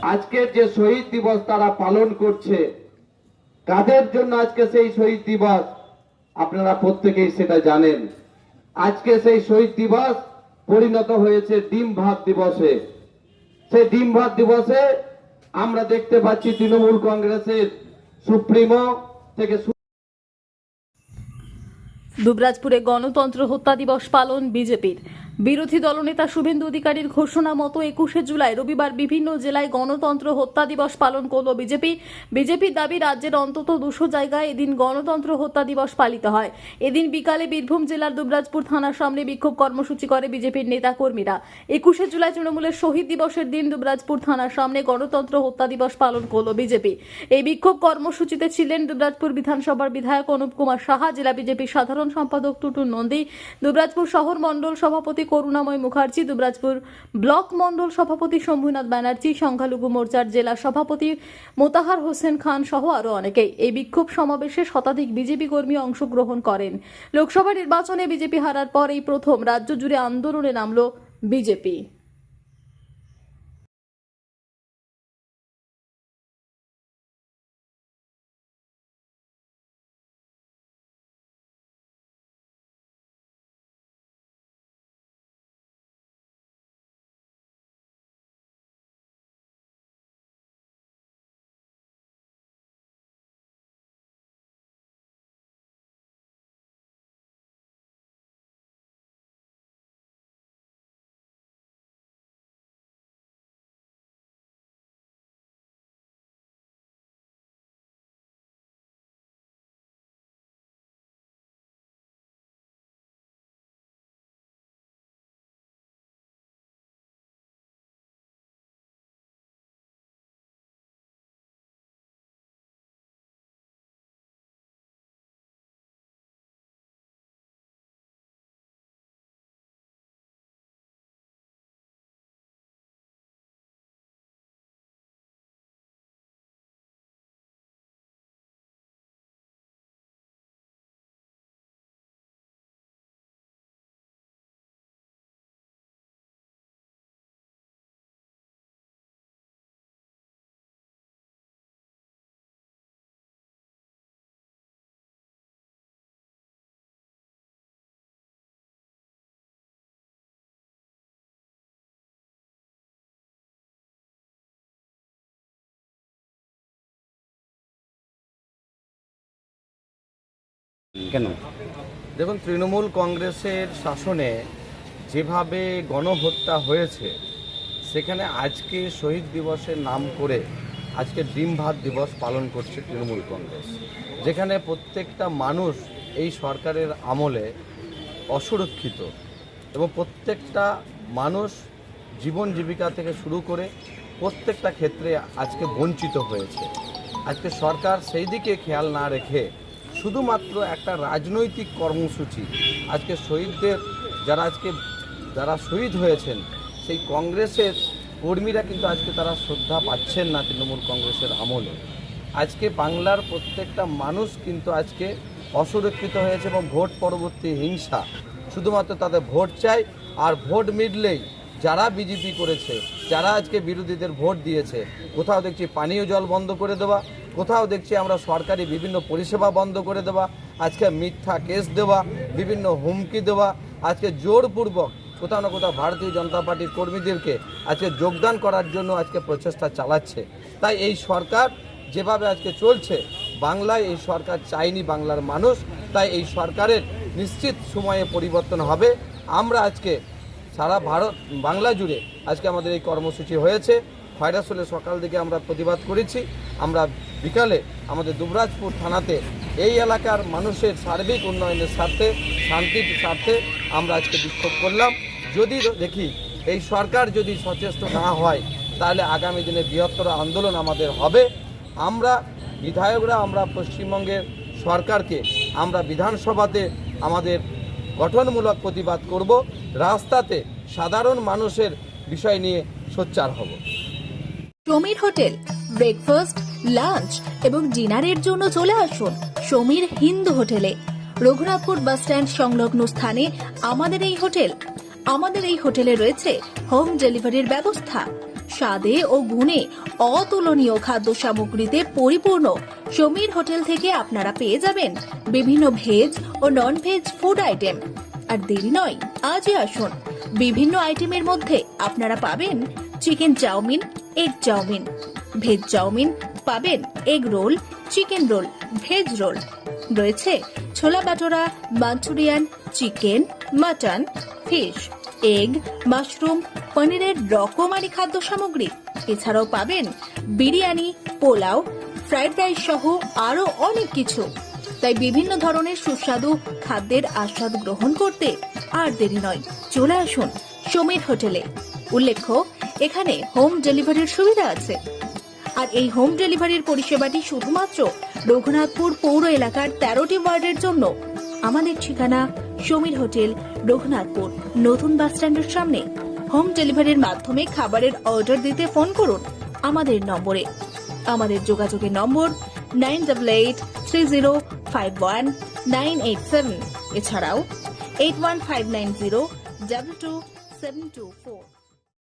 আজকের যে শহীদ দিবস তারা পালন করছে, কাদের জন্য আজকে সেই শহীদ দিবস আপনারা প্রত্যেকেই সেটা জানেন। আজকে সেই শহীদ দিবস পরিণত হয়েছে ডিম ভাত দিবসে। সেই ডিম ভাত দিবসে আমরা দেখতে পাচ্ছি তৃণমূল কংগ্রেসের সুপ্রিমো থেকে দুবরাজপুরে গণতন্ত্র হত্যা দিবস পালন বিজেপির। বিরোধী দলনেতা শুভেন্দু অধিকারীর ঘোষণা মতো 21শে জুলাই রবিবার বিভিন্ন জেলায় গণতন্ত্র হত্যা দিবস পালন করল বিজেপি। বিজেপির দাবি রাজ্যের অন্তত 200 জায়গায় এদিন গণতন্ত্র হত্যা দিবস পালিত হয়। এদিন বিকালে বীরভূম জেলার দুবরাজপুর থানার সামনে বিক্ষোভ কর্মসূচি করে বিজেপির নেতা কর্মীরা। 21শে জুলাই তৃণমূলের শহীদ দিবসের দিন দুবরাজপুর থানার সামনে গণতন্ত্র হত্যা দিবস পালন করল বিজেপি। এই বিক্ষোভ কর্মসূচিতে ছিলেন দুবরাজপুর বিধানসভার বিধায়ক অনুপ কুমার সাহা, জেলা বিজেপির সাধারণ সম্পাদক টুটুল নন্দী, দুবরাজপুর শহর মণ্ডল সভাপতি করুণাময় মুখার্জি, দুবরাজপুর ব্লক মণ্ডল সভাপতি শম্ভুনাথ ব্যানার্জি, সংখ্যালঘু মোর্চার জেলা সভাপতি মোতাহার হোসেন খান সহ আরো অনেকেই। এই বিক্ষোভ সমাবেশে শতাধিক বিজেপি কর্মী অংশগ্রহণ করেন। লোকসভা নির্বাচনে বিজেপি হারার পর এই প্রথম রাজ্য জুড়ে আন্দোলনে নামল বিজেপি। কেন? দেখুন, তৃণমূল কংগ্রেসের শাসনে যেভাবে গণহত্যা হয়েছে, সেখানে আজকে শহীদ দিবসের নাম করে আজকে ডিম ভাত দিবস পালন করছে তৃণমূল কংগ্রেস, যেখানে প্রত্যেকটা মানুষ এই সরকারের আমলে অসুরক্ষিত এবং প্রত্যেকটা মানুষ জীবন জীবিকা থেকে শুরু করে প্রত্যেকটা ক্ষেত্রে আজকে বঞ্চিত হয়েছে। আজকে সরকার সেই দিকে খেয়াল না রেখে শুধুমাত্র একটা রাজনৈতিক কর্মসূচি, আজকে শহীদদের যারা শহীদ হয়েছেন সেই কংগ্রেসের কর্মীরা কিন্তু আজকে তারা শ্রদ্ধা পাচ্ছেন না তৃণমূল কংগ্রেসের আমলে। আজকে বাংলার প্রত্যেকটা মানুষ কিন্তু আজকে অসুরক্ষিত হয়েছে এবং ভোট পরবর্তী হিংসা, শুধুমাত্র তাদের ভোট চাই, আর ভোট মিটলেই যারা বিজেপি করেছে, যারা আজকে বিরোধীদের ভোট দিয়েছে, কোথাও দেখছি পানীয় জল বন্ধ করে দেওয়া, কোথাও দেখছি আমরা সরকারি বিভিন্ন পরিষেবা বন্ধ করে দেওয়া, আজকে মিথ্যা কেস দেওয়া, বিভিন্ন হুমকি দেওয়া, আজকে জোরপূর্বক কোথাও না কোথাও ভারতীয় জনতা পার্টির কর্মীদেরকে আজকে যোগদান করার জন্য আজকে প্রচেষ্টা চালাচ্ছে। তাই এই সরকার যেভাবে আজকে চলছে, বাংলায় এই সরকার চায়নি বাংলার মানুষ, তাই এই সরকারের নিশ্চিত সময়ে পরিবর্তন হবে। আমরা আজকে সারা বাংলা জুড়ে আজকে আমাদের এই কর্মসূচি হয়েছে। খয়রাসোলে সকাল দিকে আমরা প্রতিবাদ করেছি, আমরা বিকালে আমাদের দুবরাজপুর থানাতে এই এলাকার মানুষের সার্বিক উন্নয়নের স্বার্থে, শান্তির স্বার্থে আমরা আজকে বিক্ষোভ করলাম। যদি দেখি এই সরকার যদি সচেষ্ট না হয়, তাহলে আগামী দিনে বৃহত্তর আন্দোলন আমাদের হবে। আমরা বিধায়করা, আমরা পশ্চিমবঙ্গের সরকারকে আমরা বিধানসভাতে আমাদের গঠনমূলক প্রতিবাদ করব, রাস্তাতে সাধারণ মানুষের বিষয় নিয়ে সোচ্চার হব। সমীর হোটেল ব্রেকফাস্ট, লাঞ্চ এবং ডিনারের জন্য চলে আসুন সমীর হিন্দু হোটেলে। রঘুনাথপুর বাস স্ট্যান্ড সংলগ্ন স্থানে আমাদের এই হোটেল। আমাদের এই হোটেলে রয়েছে হোম ডেলিভারির ব্যবস্থা। স্বাদে ও গুণে অতুলনীয় খাদ্য সামগ্রীতে পরিপূর্ণ সমীর হোটেল থেকে আপনারা পেয়ে যাবেন বিভিন্ন ভেজ ও নন ভেজ ফুড আইটেম। আর দেরি নয়, আজই আসুন। বিভিন্ন আইটেমের মধ্যে আপনারা পাবেন chicken chowmein, egg chowmein, veg chowmein, পাবেন egg roll, chicken roll, veg roll, রয়েছে chola bhatura, manchurian, chicken, mutton, fish, egg, mushroom, পনিরের রকমারি খাদ্য সামগ্রী। এছাড়াও পাবেন বিরিয়ানি, পোলাও, ফ্রাইড রাইস সহ আরো অনেক কিছু। তাই বিভিন্ন ধরনের সুস্বাদু খাদ্যের আস্বাদ গ্রহণ করতে আর দেরি নয়, চলে আসুন সমীর হোটেলে। উল্লেখ্য, এখানে হোম ডেলিভারির সুবিধা আছে। আর এই হোম ডেলিভারির পরিষেবাটি শুধুমাত্র রঘুনাথপুর পৌর এলাকার 13টি ওয়ার্ডের জন্য। আমাদের ঠিকানা সমীর হোটেল, রঘুনাথপুর নতুন বাস স্ট্যান্ডের সামনে। হোম ডেলিভারির মাধ্যমে খাবারের অর্ডার দিতে ফোন করুন আমাদের নম্বরে। আমাদের যোগাযোগের নম্বর 9883051987, এছাড়াও 81590222724।